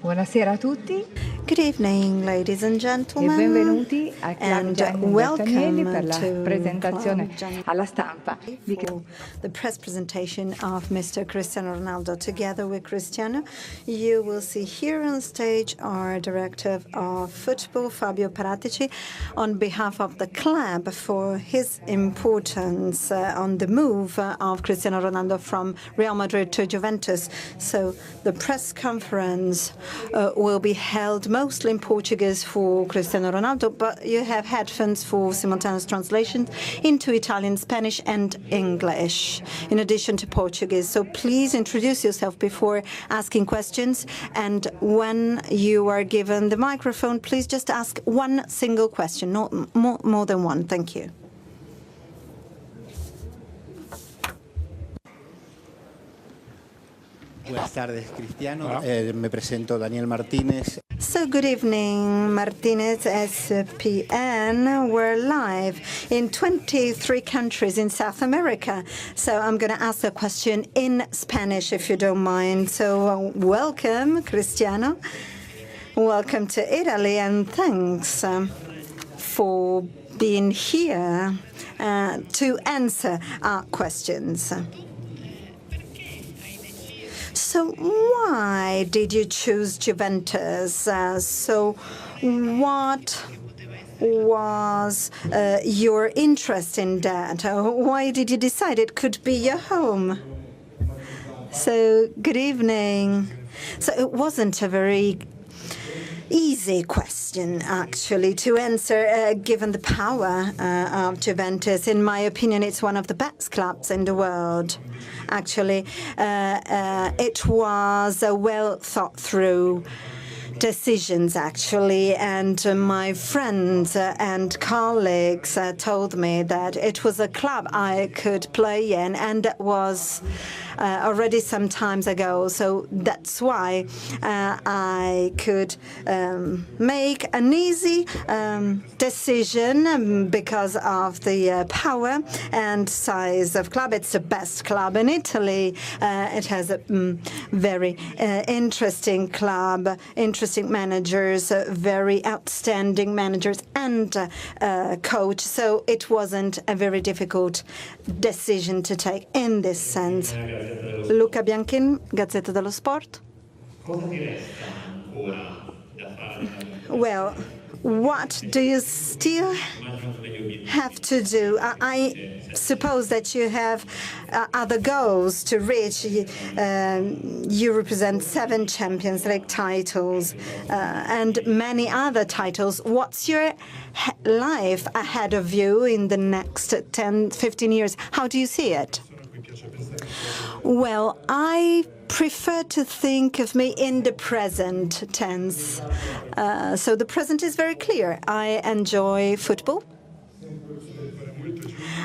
Buonasera a tutti. Good evening, ladies and gentlemen, e benvenuti al Club Gianni Bertagnelli per la welcome presentazione to alla stampa di for the press presentation of Mr. Cristiano Ronaldo. Together with Cristiano, you will see here on stage our Director of Football, Fabio Paratici, on behalf of the club for his importance on the move of Cristiano Ronaldo from Real Madrid to Juventus. So the press conference will be held mostly in Portuguese for Cristiano Ronaldo, but you have headphones for simultaneous translation into Italian, Spanish and English, in addition to Portuguese. So please introduce yourself before asking questions, and when you are given the microphone, please just ask one single question, not more than one. Thank you. Buenas tardes, Cristiano. Me presento Daniel Martínez. So good evening, Martinez, SPN. We're live in 23 countries in South America. So I'm going to ask a question in Spanish, if you don't mind. So welcome, Cristiano. Welcome to Italy, and thanks for being here to answer our questions. So why did you choose Juventus? So what was your interest in that? Why did you decide it could be your home? So good evening. So it wasn't a very easy question, actually, to answer, given the power of Juventus. In my opinion, it's one of the best clubs in the world. Actually, it was a well-thought-through decisions, actually, and my friends and colleagues told me that it was a club I could play in, and that was already some times ago. So that's why I could make an easy decision because of the power and size of club. It's the best club in Italy. It has a very interesting club, interesting managers, very outstanding managers and coach. So it wasn't a very difficult decision to take in this sense. Luca Bianchin, Gazzetta dello Sport. Well, what do you still have to do? I suppose that you have other goals to reach. You represent 7 Champions League titles and many other titles. What's your life ahead of you in the next 10, 15 years? How do you see it? Well, I prefer to think of me in the present tense. So the present is very clear. I enjoy football.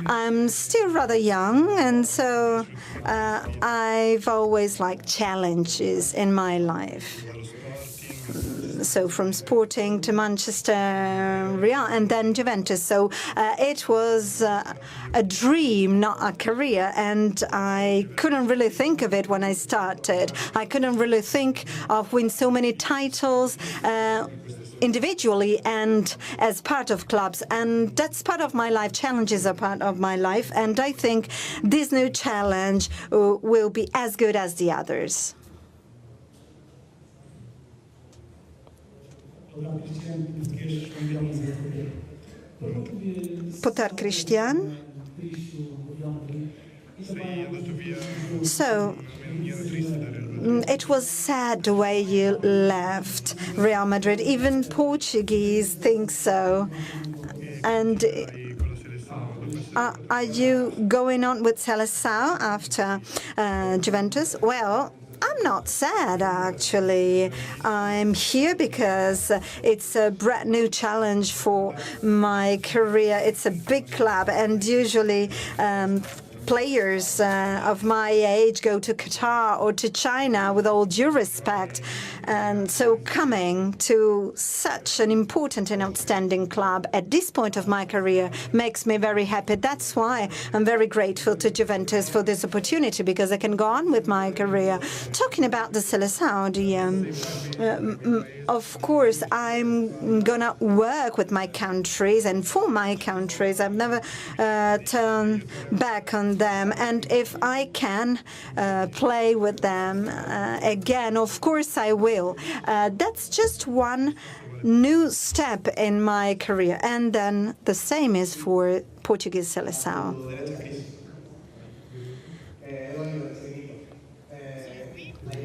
I'm still rather young, and so I've always liked challenges in my life. So from Sporting to Manchester, Real, and then Juventus. So it was a dream, not a career, and I couldn't really think of it when I started. I couldn't really think of winning so many titles individually and as part of clubs, and that's part of my life. Challenges are part of my life, and I think this new challenge will be as good as the others. Potar Cristian. So it was sad the way you left Real Madrid. Even Portuguese think so. And are you going on with Seleção after Juventus? Well, I'm not sad, actually. I'm here because it's a brand new challenge for my career. It's a big club, and usually players of my age go to Qatar or to China, with all due respect. And so coming to such an important and outstanding club at this point of my career makes me very happy. That's why I'm very grateful to Juventus for this opportunity, because I can go on with my career. Talking about the Seleção, of course, I'm going to work with my countries and for my countries. I've never turned back on them. And if I can play with them again, of course I will. That's just one new step in my career. And then the same is for Portuguese Seleção.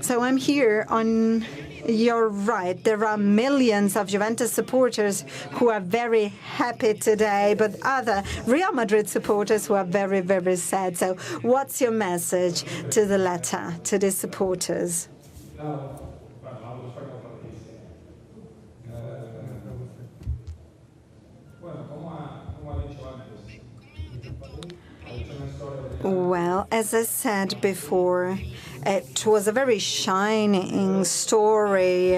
So I'm here on your right. There are millions of Juventus supporters who are very happy today, but other Real Madrid supporters who are very, very sad. So what's your message to the latter, to the supporters? Well, as I said before, it was a very shining story.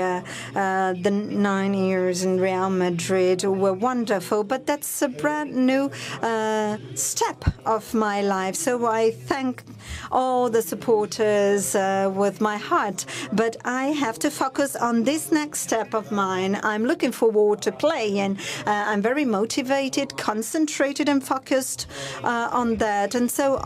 The 9 years in Real Madrid were wonderful, but that's a brand new step of my life. So I thank all the supporters with my heart, but I have to focus on this next step of mine. I'm looking forward to play, and I'm very motivated, concentrated and focused on that. And so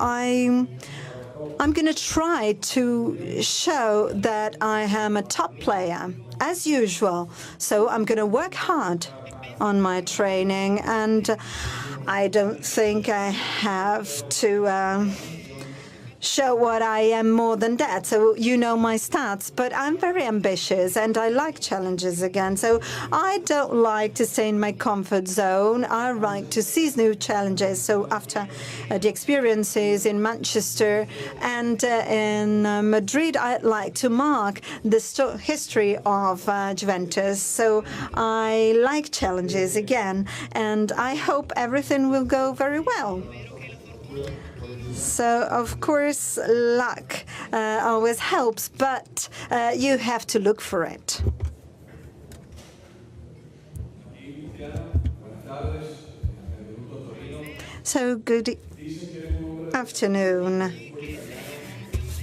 I'm going to try to show that I am a top player, as usual. So I'm going to work hard on my training, and I don't think I have to show what I am more than that. So you know my stats, but I'm very ambitious and I like challenges again. So I don't like to stay in my comfort zone. I like to seize new challenges. So after the experiences in Manchester and in Madrid, I'd like to mark the history of Juventus. So I like challenges again, and I hope everything will go very well. So, of course, luck always helps, but you have to look for it. So, good afternoon.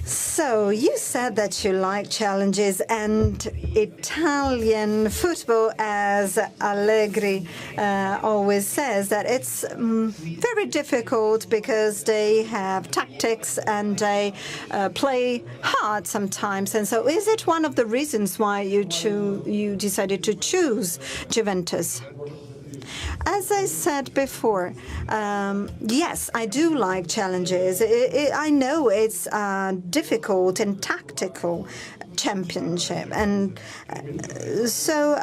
So, you said that you like challenges and Italian football, as Allegri always says, that it's very difficult because they have tactics and they play hard sometimes. And so is it one of the reasons why you decided to choose Juventus? As I said before, yes, I do like challenges. I know it's difficult and tactical championship, and so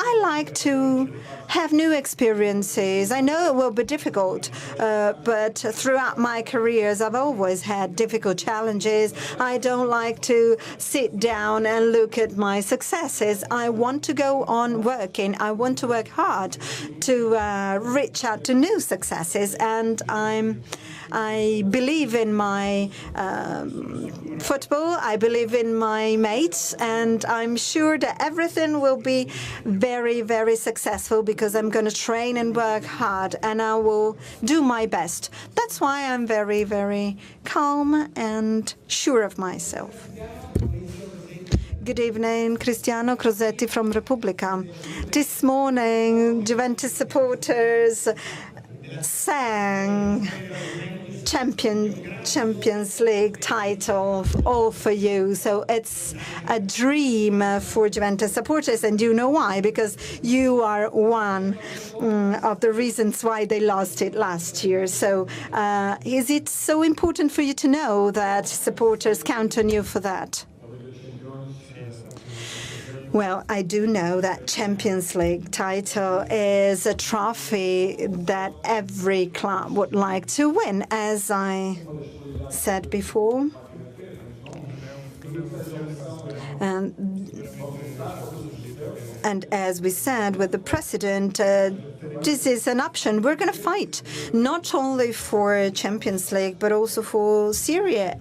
I like to have new experiences. I know it will be difficult, but throughout my careers, I've always had difficult challenges. I don't like to sit down and look at my successes. I want to go on working. I want to work hard to reach out to new successes, and I believe in my football. I believe in my mates, and I'm sure that everything will be very, very successful because I'm going to train and work hard, and I will do my best. That's why I'm very, very calm and sure of myself. Good evening, Cristiano Crosetti from Repubblica. This morning, Juventus supporters sang Champions League title all for you. So it's a dream for Juventus supporters, and you know why? Because you are one of the reasons why they lost it last year. So is it so important for you to know that supporters count on you for that? Well, I do know that Champions League title is a trophy that every club would like to win, as I said before. And as we said with the president, this is an option. We're going to fight not only for Champions League, but also for Serie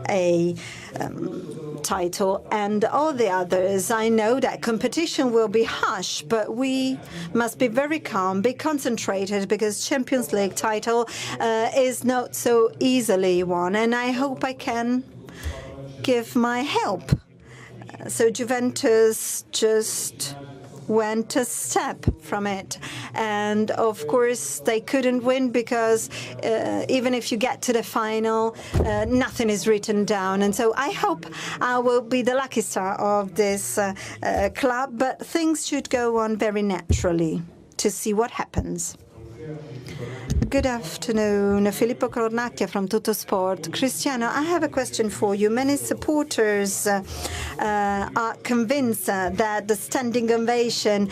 A title and all the others. I know that competition will be harsh, but we must be very calm, be concentrated, because Champions League title is not so easily won. And I hope I can give my help. So Juventus just went a step from it. And of course, they couldn't win because even if you get to the final, nothing is written down. And so I hope I will be the lucky star of this club, but things should go on very naturally to see what happens. Good afternoon. Filippo Cornacchia from Tuttosport. Cristiano, I have a question for you. Many supporters are convinced that the standing ovation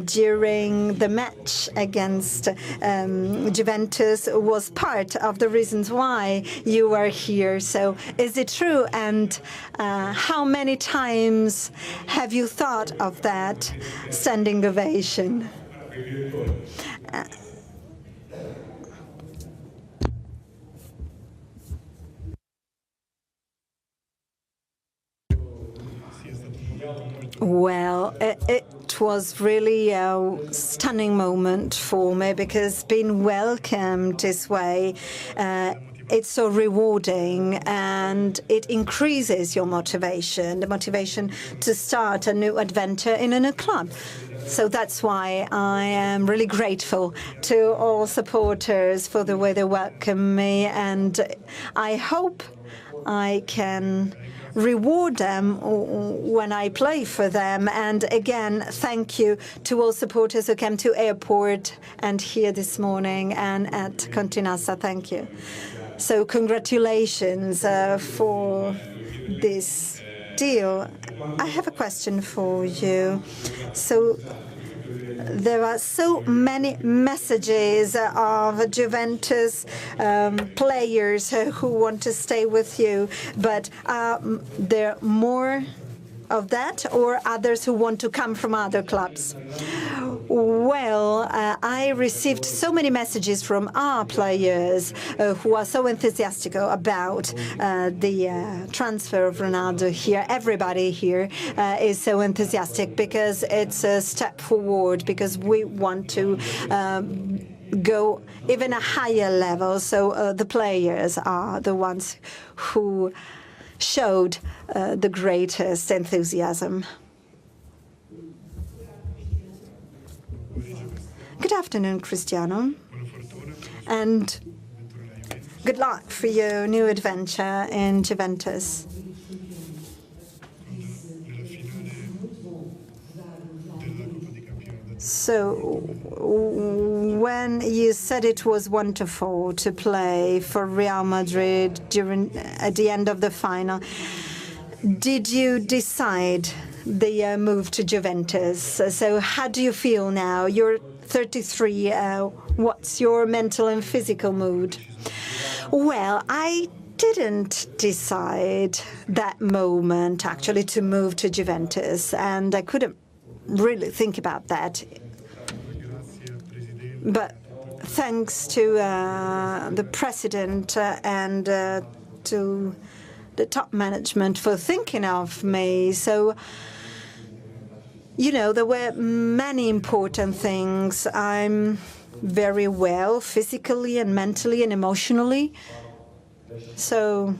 during the match against Juventus was part of the reasons why you are here. So is it true? And how many times have you thought of that standing ovation? Well, it was really a stunning moment for me, because being welcomed this way, it's so rewarding, and it increases your motivation, the motivation to start a new adventure in a new club. So that's why I am really grateful to all supporters for the way they welcome me, and I hope I can reward them when I play for them. And again, thank you to all supporters who came to airport and here this morning and at Continassa. Thank you. So congratulations for this deal. I have a question for you. So there are so many messages of Juventus players who want to stay with you, but there are more of that, or others who want to come from other clubs? Well, I received so many messages from our players who are so enthusiastic about the transfer of Ronaldo here. Everybody here is so enthusiastic because it's a step forward, because we want to go even a higher level. So the players are the ones who showed the greatest enthusiasm. Good afternoon, Cristiano, and good luck for your new adventure in Juventus. So, when you said it was wonderful to play for Real Madrid at the end of the final, did you decide the move to Juventus? So how do you feel now? You're 33. What's your mental and physical mood? Well, I didn't decide that moment, actually, to move to Juventus, and I couldn't really think about that. But thanks to the president and to the top management for thinking of me. So, you know, there were many important things. I'm very well physically and mentally and emotionally. So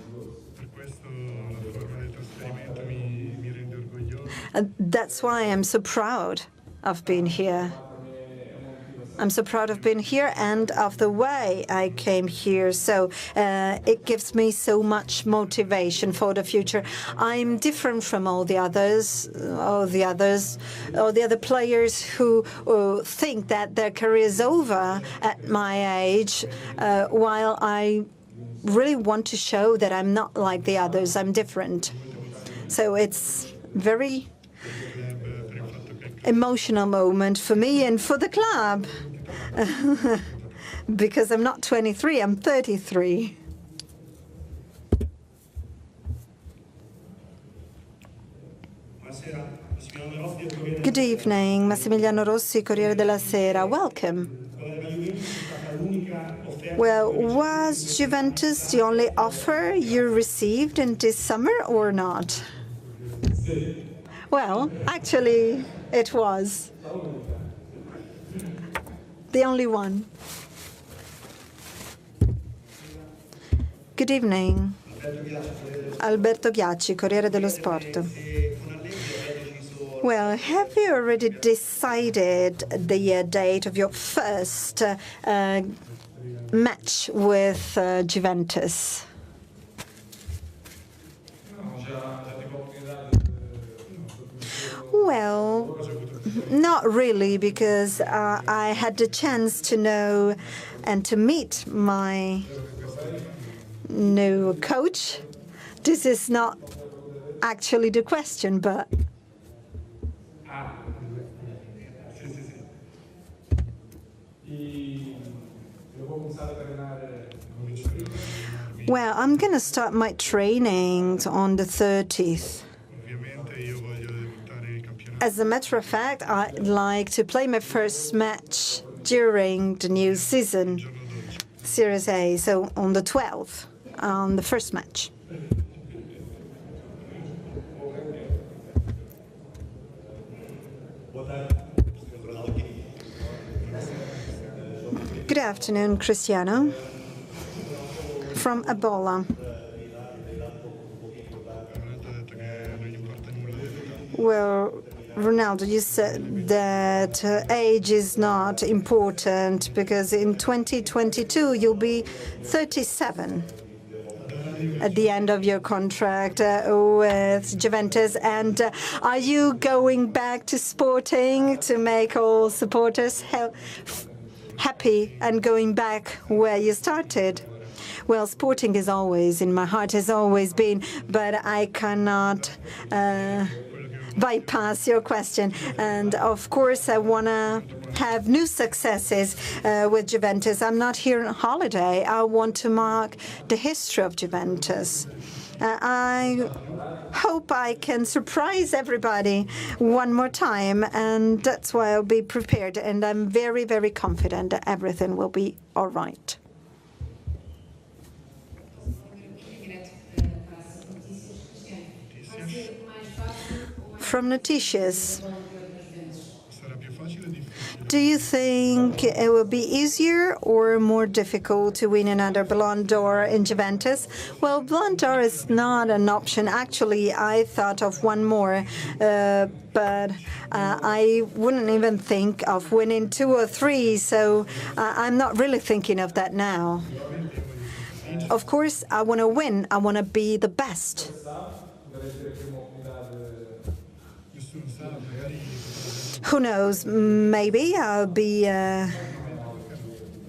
that's why I'm so proud of being here. I'm so proud of being here and of the way I came here. So it gives me so much motivation for the future. I'm different from all the other players who think that their career is over at my age, while I really want to show that I'm not like the others. I'm different. So it's very emotional moment for me and for the club. Because I'm not 23, I'm 33. Good evening, Massimiliano Rossi, Corriere della Sera. Welcome. Well, was Juventus the only offer you received in this summer or not? Well, actually, it was. The only one. Good evening. Alberto Ghiacci, Corriere dello Sport. Well, have you already decided the date of your first match with Juventus? Well, not really, because I had the chance to know and to meet my new coach. This is not actually the question, but well, I'm going to start my training on the 30th. As a matter of fact, I'd like to play my first match during the new season, Series A, so on the 12th, on the first match. Good afternoon, Cristiano. From Ebola. Well, Ronaldo, you said that age is not important because in 2022 you'll be 37 at the end of your contract with Juventus. And are you going back to Sporting to make all supporters happy and going back where you started? Well, Sporting is always in my heart, has always been, but I cannot bypass your question. And of course, I want to have new successes with Juventus. I'm not here on holiday. I want to mark the history of Juventus. I hope I can surprise everybody one more time, and that's why I'll be prepared. And I'm very, very confident that everything will be all right. From Noticias, do you think it will be easier or more difficult to win another Ballon d'Or in Juventus? Well, Ballon d'Or is not an option. Actually, I thought of one more, but I wouldn't even think of winning 2 or 3, so I'm not really thinking of that now. Of course, I want to win. I want to be the best. Who knows, maybe I'll be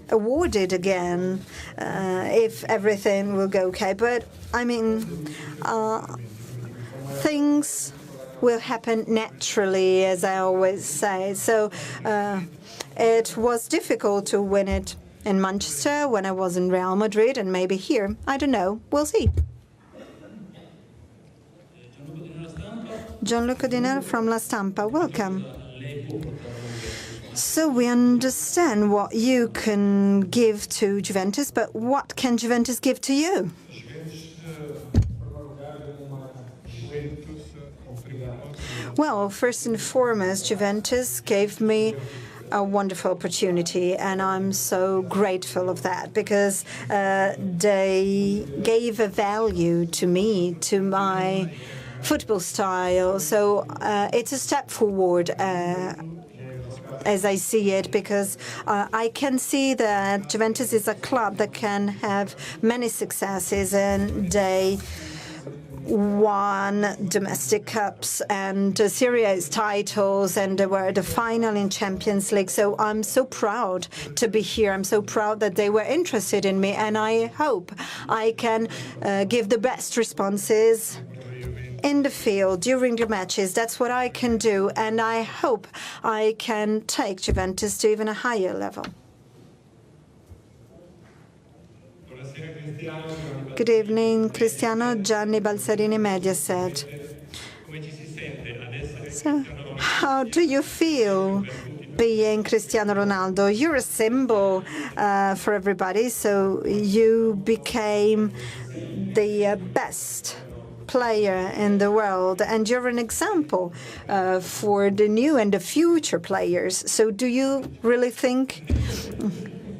awarded again if everything will go okay. But, I mean, things will happen naturally, as I always say. So it was difficult to win it in Manchester when I was in Real Madrid, and maybe here. I don't know. We'll see. Gianluca Dinero from La Stampa. Welcome. So we understand what you can give to Juventus, but what can Juventus give to you? Well, first and foremost, Juventus gave me a wonderful opportunity, and I'm so grateful of that because they gave a value to me, to my football style. So it's a step forward as I see it, because I can see that Juventus is a club that can have many successes, and they won domestic cups and Serie A titles, and they were at the final in Champions League. So I'm so proud to be here. I'm so proud that they were interested in me, and I hope I can give the best responses in the field during the matches. That's what I can do, and I hope I can take Juventus to even a higher level. Good evening, Cristiano. Gianni Balsarini, Mediaset. So, how do you feel being Cristiano Ronaldo? You're a symbol for everybody, so you became the best player in the world, and you're an example for the new and the future players. So do you really think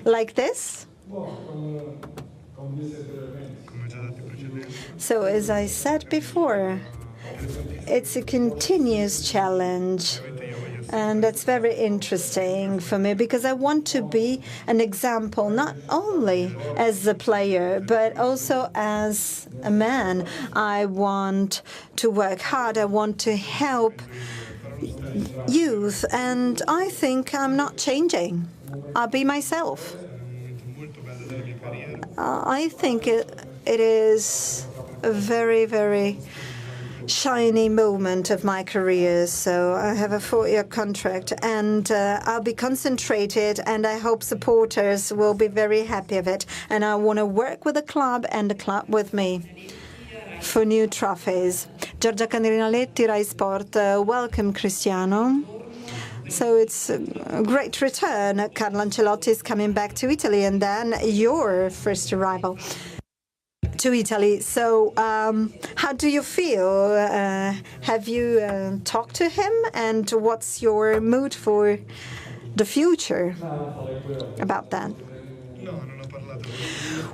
like this? So as I said before, it's a continuous challenge. And that's very interesting for me because I want to be an example, not only as a player, but also as a man. I want to work hard. I want to help youth. And I think I'm not changing. I'll be myself. I think it is a very, very shiny moment of my career. So I have a 4-year contract, and I'll be concentrated, and I hope supporters will be very happy of it. And I want to work with the club and the club with me for new trophies. Giorgia Candelinaletti, Rai Sport. Welcome, Cristiano. So it's a great return. Carlo Ancelotti is coming back to Italy, and then your first arrival to Italy. So how do you feel? Have you talked to him? And what's your mood for the future about that?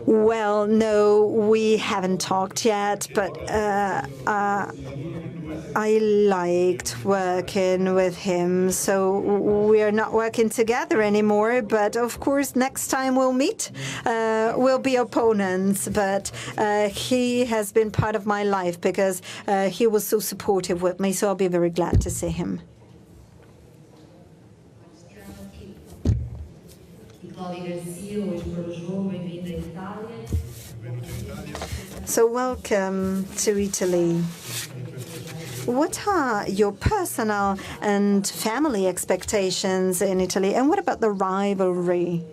Well, no, we haven't talked yet, but I liked working with him. So we are not working together anymore, but of course next time we'll meet, we'll be opponents. But he has been part of my life because he was so supportive with me, so I'll be very glad to see him. So welcome to Italy. What are your personal and family expectations in Italy? And what about the rivalry?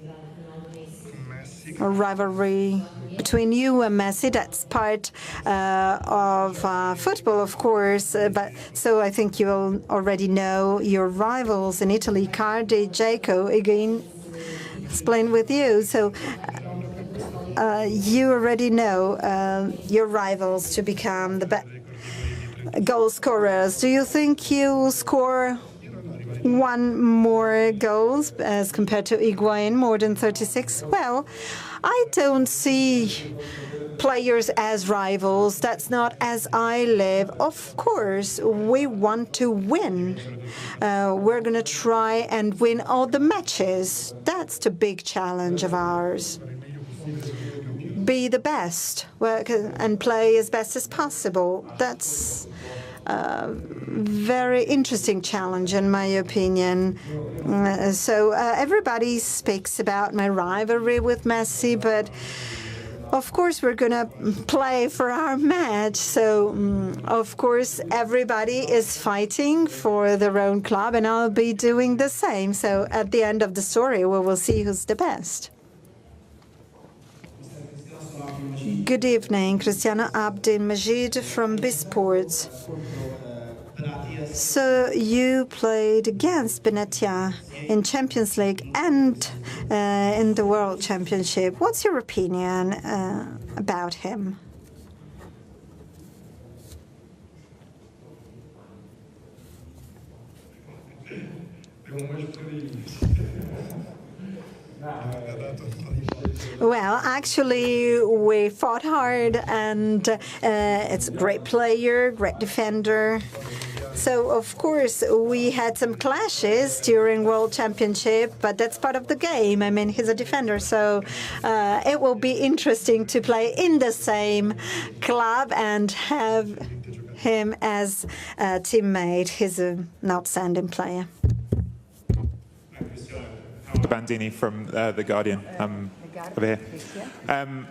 A rivalry between you and Messi, that's part of football, of course. But so I think you already know your rivals in Italy, Cardi, Jaco, again, explain with you. So you already know your rivals to become the best goal scorers. Do you think you'll score one more goals as compared to Higuain, more than 36? Well, I don't see players as rivals. That's not as I live. Of course, we want to win. We're going to try and win all the matches. That's the big challenge of ours. Be the best, work and play as best as possible. That's a very interesting challenge, in my opinion. So everybody speaks about my rivalry with Messi, but of course we're going to play for our match. So, of course, everybody is fighting for their own club, and I'll be doing the same. So at the end of the story, we will see who's the best. Good evening, Cristiano. Abdel-Majid from Bisports. So you played against Benatia in Champions League and in the World Championship. What's your opinion about him? Well, actually, we fought hard, and it's a great player, great defender. So, of course, we had some clashes during World Championship, but that's part of the game. I mean, he's a defender, so it will be interesting to play in the same club and have him as a teammate. He's an outstanding player. Bandini from The Guardian. Over here.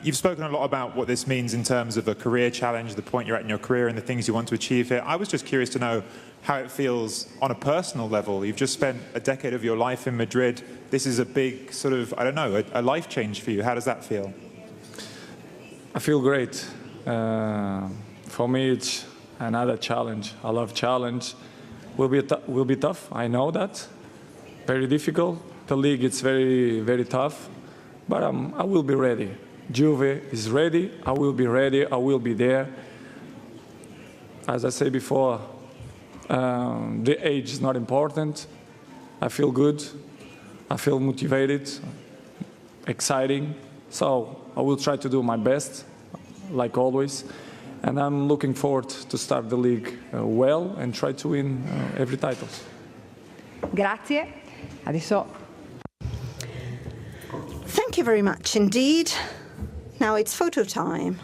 You've spoken a lot about what this means in terms of a career challenge, the point you're at in your career and the things you want to achieve here. I was just curious to know how it feels on a personal level. You've just spent a decade of your life in Madrid. This is a big sort of, I don't know, a life change for you. How does that feel? I feel great. For me, it's another challenge. I love challenge. will be tough. I know that. Very difficult. The league is very, very tough. But I will be ready. Juve is ready. I will be ready. I will be there. As I said before, the age is not important. I feel good. I feel motivated, exciting. So I will try to do my best, like always. And I'm looking forward to start the league well and try to win every title. Grazie. Adesso. Thank you very much indeed. Now it's photo time.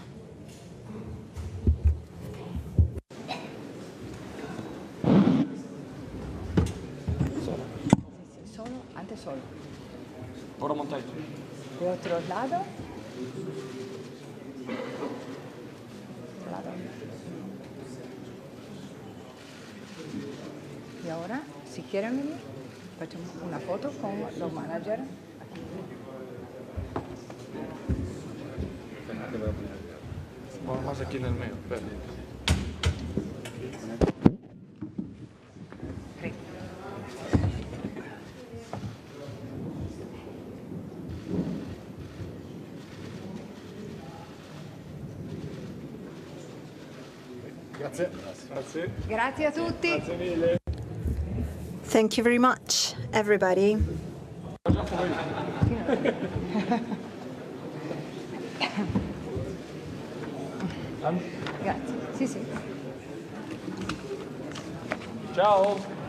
Antes solo. Ora montai. De otro lado. Y ahora, si quieren venir, facciamo una foto con los managers. Más aquí en el medio. Grazie a tutti. Thank you very much, everybody. Grazie. Sì, sì. Ciao.